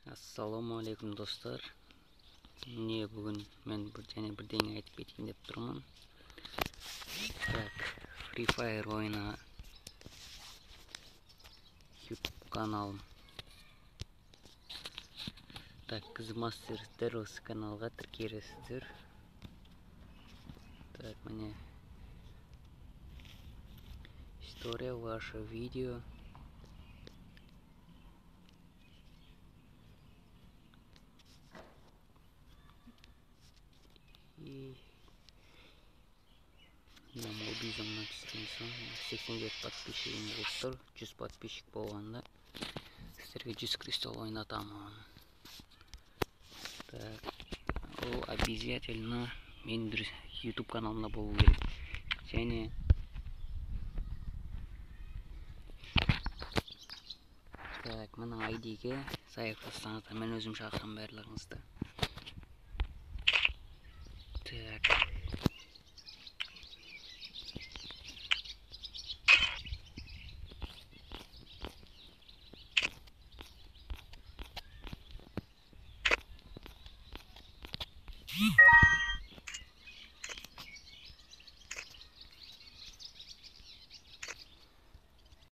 Assalomu alaykum do'stlar. Bugun men birdengi aytib ketayin deb turman. Free Fire o'yini YouTube kanalım. Master Terrors kanalga tirkелесіздер. Мне история ваше видео. И намол бизомнан түстен соң 87 подписчигим болуп тур. 100 подписчик болгондо силерге 100 кристалл ойнатамын. Ол обязательно менин бир YouTube каналымда болуу керек. Және мына ID'ге саяхаттасаңыздар, мен өзім шақырам барлығыңызды. Так.